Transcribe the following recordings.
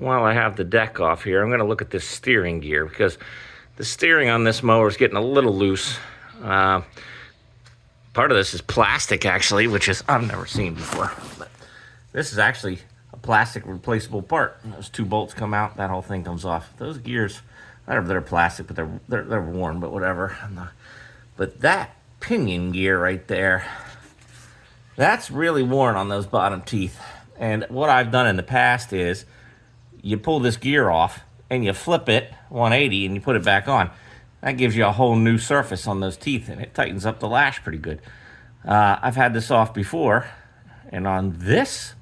while I have the deck off here, I'm going to look at this steering gear because the steering on this mower is getting a little loose. Part of this is plastic, actually, which is I've never seen before. But this is actually a plastic replaceable part. Those two bolts come out, that whole thing comes off. Those gears, they're plastic, but they're worn, but whatever. But that pinion gear right there, that's really worn on those bottom teeth. And what I've done in the past is you pull this gear off and you flip it 180 and you put it back on. That gives you a whole new surface on those teeth, and it tightens up the lash pretty good. I've had this off before, and on this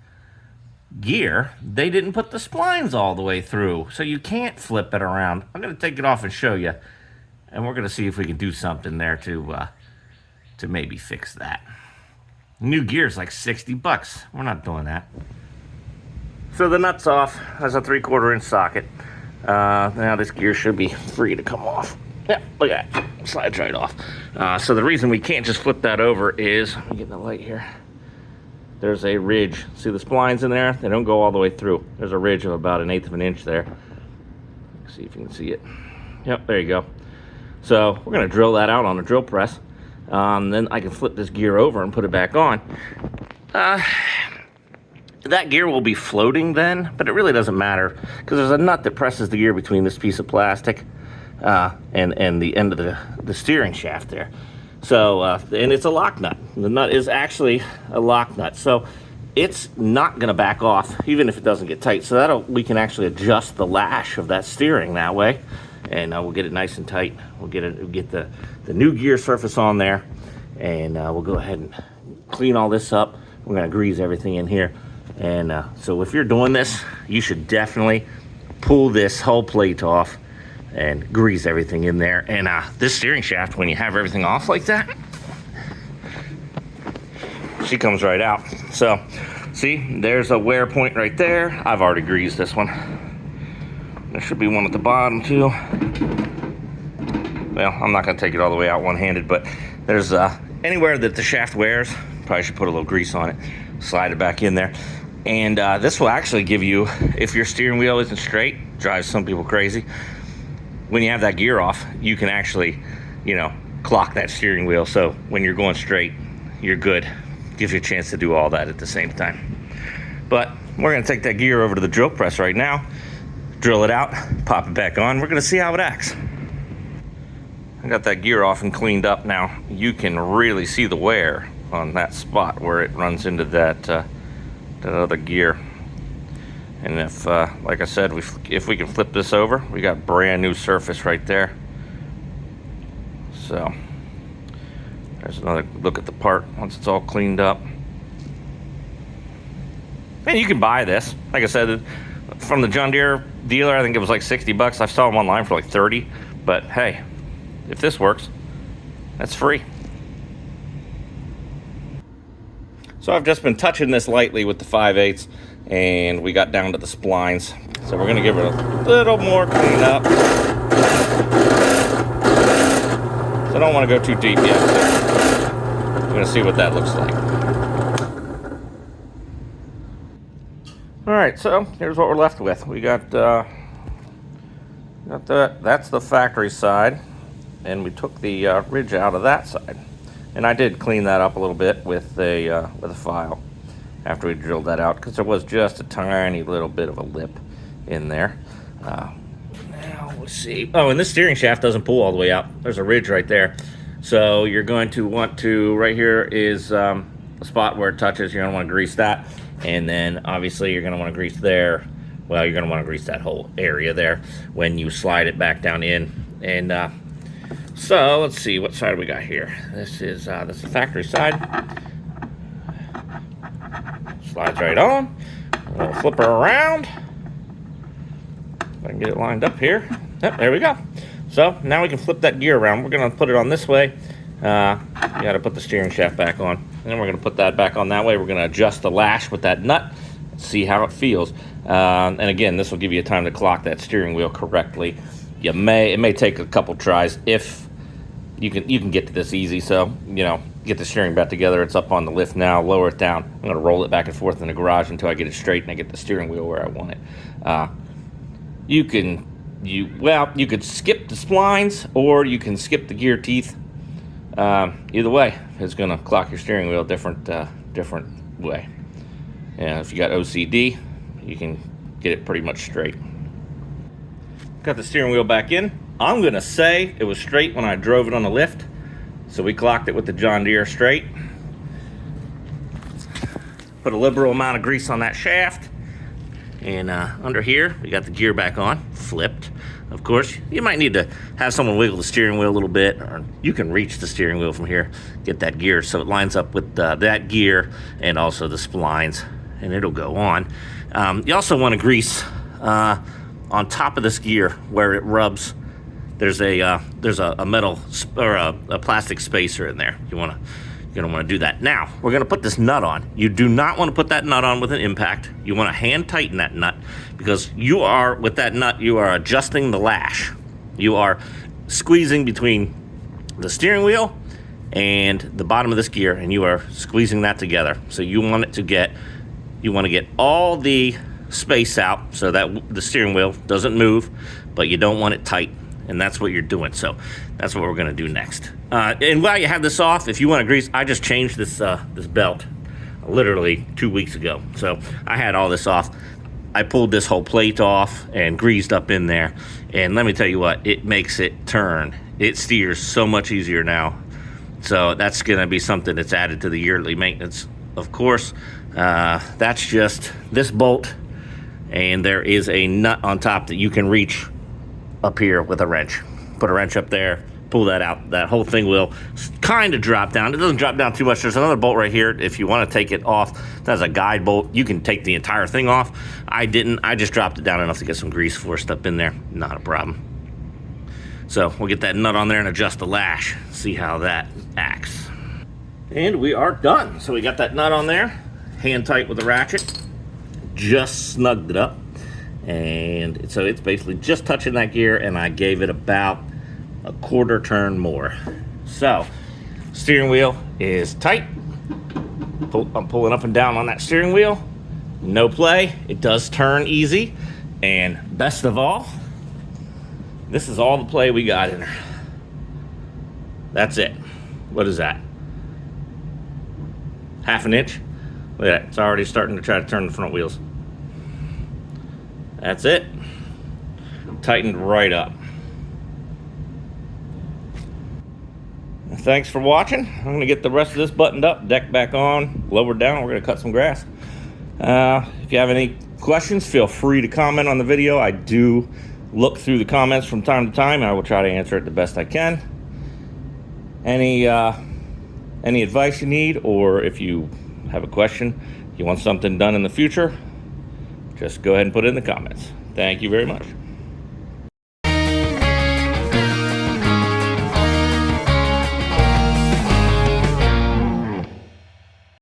gear, they didn't put the splines all the way through, so you can't flip it around. I'm going to take it off and show you, and we're going to see if we can do something there to maybe fix that. New gear's like 60 bucks. We're not doing that. So the nut's off. Has a 3/4 inch socket. Now this gear should be free to come off. Yeah, look at that. Slides right off. So the reason we can't just flip that over is, let me get in the light here. There's a ridge. See the splines in there? They don't go all the way through. There's a ridge of about 1/8 of an inch there. Let's see if you can see it. Yep, there you go. So we're going to drill that out on a drill press. Then I can flip this gear over and put it back on. That gear will be floating then, but it really doesn't matter because there's a nut that presses the gear between this piece of plastic and the end of the steering shaft there. So, and it's a lock nut. The nut is actually a lock nut, so it's not going to back off even if it doesn't get tight. So we can actually adjust the lash of that steering that way, and we'll get it nice and tight. We'll get the new gear surface on there, and we'll go ahead and clean all this up. We're going to grease everything in here. And so if you're doing this, you should definitely pull this whole plate off and grease everything in there. And this steering shaft, when you have everything off like that, she comes right out. So see, there's a wear point right there. I've already greased this one. There should be one at the bottom too. Well, I'm not going to take it all the way out one-handed, but there's anywhere that the shaft wears, probably should put a little grease on it, slide it back in there. And this will actually give you, if your steering wheel isn't straight, drives some people crazy, when you have that gear off, you can actually, clock that steering wheel. So when you're going straight, you're good. Gives you a chance to do all that at the same time. But we're going to take that gear over to the drill press right now, drill it out, pop it back on. We're going to see how it acts. I got that gear off and cleaned up now. You can really see the wear on that spot where it runs into that other gear. And if, like I said, if we can flip this over, we got brand new surface right there. So there's another look at the part once it's all cleaned up. And you can buy this. Like I said, from the John Deere dealer, I think it was like 60 bucks. I saw them online for like 30. But hey, if this works, that's free. So I've just been touching this lightly with the 5/8, and we got down to the splines. So we're gonna give it a little more cleanup. So I don't want to go too deep yet. We're gonna see what that looks like. All right, so here's what we're left with. We got that's the factory side, and we took the ridge out of that side. And I did clean that up a little bit with a file after we drilled that out, because there was just a tiny little bit of a lip in there. Now let's see. Oh, and this steering shaft doesn't pull all the way out. There's a ridge right there. So you're going to want to, right here is a spot where it touches. You're going to want to grease that. And then obviously you're going to want to grease there. Well, you're going to want to grease that whole area there when you slide it back down in. And so let's see, what side we got here. This is the factory side. Slides right on. We'll flip her around. If I can get it lined up here. Yep, there we go. So now we can flip that gear around. We're going to put it on this way. You got to put the steering shaft back on. And then we're going to put that back on that way. We're going to adjust the lash with that nut. See how it feels. And again, this will give you time to clock that steering wheel correctly. It may take a couple tries if you can get to this easy. So, get the steering back together. It's up on the lift now. Lower it down. I'm going to roll it back and forth in the garage until I get it straight and I get the steering wheel where I want it. you could skip the splines or you can skip the gear teeth. Either way, it's going to clock your steering wheel different way. And if you got OCD, you can get it pretty much straight. Got the steering wheel back in. I'm going to say it was straight when I drove it on the lift. So we clocked it with the John Deere straight. Put a liberal amount of grease on that shaft. And under here, we got the gear back on, flipped. Of course, you might need to have someone wiggle the steering wheel a little bit, or you can reach the steering wheel from here, get that gear so it lines up with that gear and also the splines, and it'll go on. You also want to grease on top of this gear where it rubs. There's a metal or a plastic spacer in there. You're gonna want to do that. Now we're gonna put this nut on. You do not want to put that nut on with an impact. You want to hand tighten that nut, because with that nut you are adjusting the lash. You are squeezing between the steering wheel and the bottom of this gear, and you are squeezing that together. So you want to get all the space out so that the steering wheel doesn't move, but you don't want it tight. And that's what you're doing. So that's what we're going to do next. And while you have this off, if you want to grease, I just changed this belt literally 2 weeks ago. So I had all this off. I pulled this whole plate off and greased up in there. And let me tell you what, it makes it turn. It steers so much easier now. So that's going to be something that's added to the yearly maintenance. Of course, that's just this bolt. And there is a nut on top that you can reach up here with a wrench. Put a wrench up there, pull that out. That whole thing will kind of drop down. It doesn't drop down too much. There's another bolt right here. If you want to take it off, that's a guide bolt. You can take the entire thing off. I didn't. I just dropped it down enough to get some grease forced up in there. Not a problem. So we'll get that nut on there and adjust the lash. See how that acts. And we are done. So we got that nut on there, hand tight with the ratchet. Just snugged it up. And so it's basically just touching that gear, and I gave it about a quarter turn more. So steering wheel is tight. I'm pulling up and down on that steering wheel. No play. It does turn easy. And best of all, this is all the play we got in there. That's it. What is that? Half an inch? Look at that. It's already starting to try to turn the front wheels. That's it. Tightened right up. Thanks for watching. I'm going to get the rest of this buttoned up, deck back on, lowered down. We're going to cut some grass. If you have any questions, feel free to comment on the video. I do look through the comments from time to time, and I will try to answer it the best I can. Any advice you need, or if you have a question, you want something done in the future, just go ahead and put it in the comments. Thank you very much.